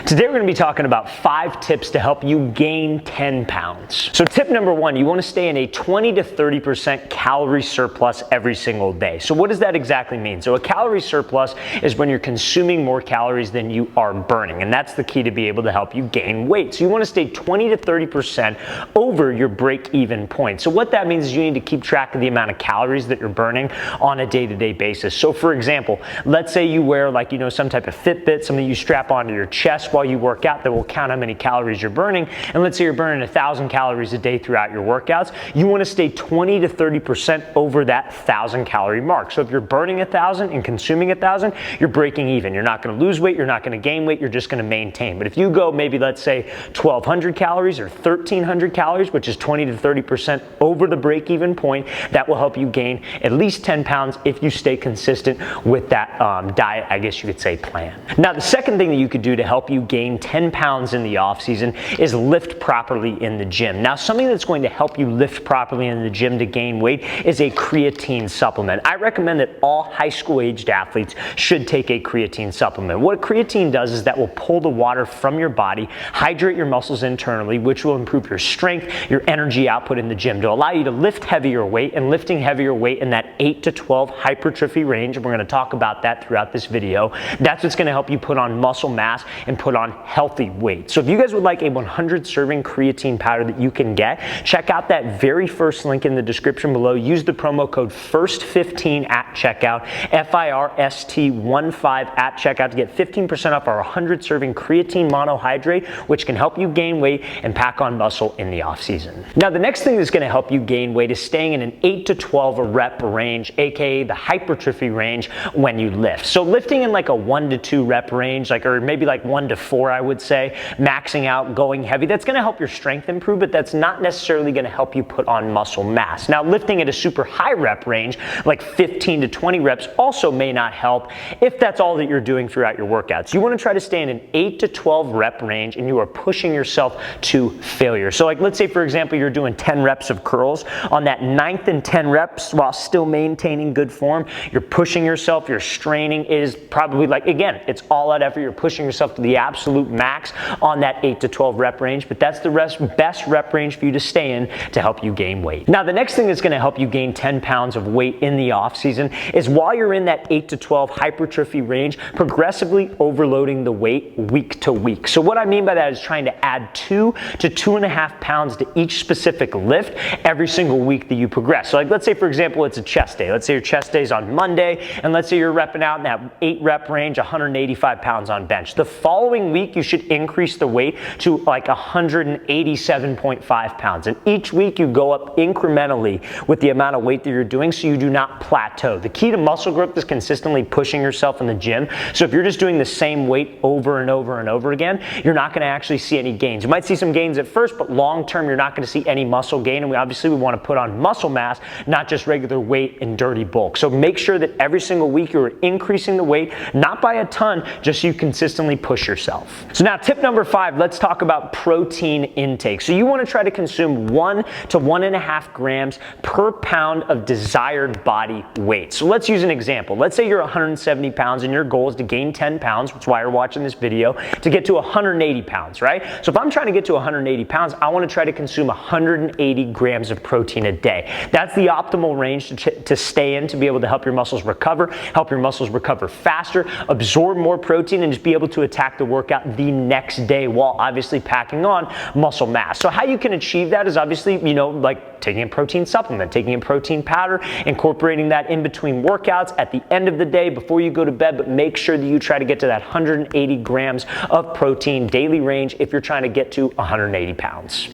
Today we're going to be talking about 5 tips to help you gain 10 pounds. So tip number 1, you want to stay in a 20 to 30% calorie surplus every single day. So what does that exactly mean? So a calorie surplus is when you're consuming more calories than you are burning, and that's the key to be able to help you gain weight. So you want to stay 20 to 30% over your break-even point. So what that means is you need to keep track of the amount of calories that you're burning on a day-to-day basis. So for example, let's say you wear some type of Fitbit, something you strap onto your chest while you work out that will count how many calories you're burning, and let's say you're burning 1,000 calories a day throughout your workouts. You want to stay 20 to 30% over that 1,000 calorie mark. So if you're burning 1,000 and consuming 1,000, you're breaking even. You're not going to lose weight, you're not going to gain weight, you're just going to maintain. But if you go maybe, let's say 1,200 calories or 1,300 calories, which is 20 to 30% over the break-even point, that will help you gain at least 10 pounds if you stay consistent with that diet, I guess you could say, plan. Now, the second thing that you could do to help you gain 10 pounds in the off season is lift properly in the gym. Now, something that's going to help you lift properly in the gym to gain weight is a creatine supplement. I recommend that all high school aged athletes should take a creatine supplement. What creatine does is that will pull the water from your body, hydrate your muscles internally, which will improve your strength, your energy output in the gym to allow you to lift heavier weight, and lifting heavier weight in that 8 to 12 hypertrophy range, and we're going to talk about that throughout this video. That's what's going to help you put on muscle mass and put on healthy weight. So if you guys would like a 100 serving creatine powder that you can get, check out that very first link in the description below. Use the promo code FIRST15 at checkout, FIRST15 at checkout to get 15% off our 100 serving creatine monohydrate, which can help you gain weight and pack on muscle in the off season. Now, the next thing that's going to help you gain weight is staying in an 8 to 12 rep range, aka the hypertrophy range, when you lift. So lifting in like a 1 to 2 rep range, or maybe like 1 to 4, I would say, maxing out, going heavy, that's going to help your strength improve, but that's not necessarily going to help you put on muscle mass. Now, lifting at a super high rep range, like 15 to 20 reps, also may not help if that's all that you're doing throughout your workouts. You want to try to stay in an 8 to 12 rep range, and you are pushing yourself to failure. So like, let's say, for example, you're doing 10 reps of curls. On that 9th and 10 reps, while still maintaining good form, you're pushing yourself, you're straining. It is probably again, it's all out effort. You're pushing yourself to the absolute max on that 8 to 12 rep range, but that's the best rep range for you to stay in to help you gain weight. Now, the next thing that's going to help you gain 10 pounds of weight in the off season is while you're in that 8 to 12 hypertrophy range, progressively overloading the weight week to week. So what I mean by that is trying to add 2 to 2.5 pounds to each specific lift every single week that you progress. So like, let's say, for example, it's a chest day. Let's say your chest day is on Monday, and let's say you're repping out in that 8 rep range, 185 pounds on bench. The following week, you should increase the weight to like 187.5 pounds. And each week you go up incrementally with the amount of weight that you're doing, so you do not plateau. The key to muscle growth is consistently pushing yourself in the gym. So if you're just doing the same weight over and over and over again, you're not going to actually see any gains. You might see some gains at first, but long term, you're not going to see any muscle gain. And we obviously want to put on muscle mass, not just regular weight and dirty bulk. So make sure that every single week you're increasing the weight, not by a ton, just so you consistently push yourself. So now, tip number 5, let's talk about protein intake. So you want to try to consume 1 to 1.5 grams per pound of desired body weight. So let's use an example. Let's say you're 170 pounds and your goal is to gain 10 pounds, which is why you're watching this video, to get to 180 pounds, right? So if I'm trying to get to 180 pounds, I want to try to consume 180 grams of protein a day. That's the optimal range to stay in to be able to help your muscles recover faster, absorb more protein, and just be able to attack the workout the next day while obviously packing on muscle mass. So how you can achieve that is obviously, like taking a protein supplement, taking a protein powder, incorporating that in between workouts at the end of the day before you go to bed, but make sure that you try to get to that 180 grams of protein daily range if you're trying to get to 180 pounds.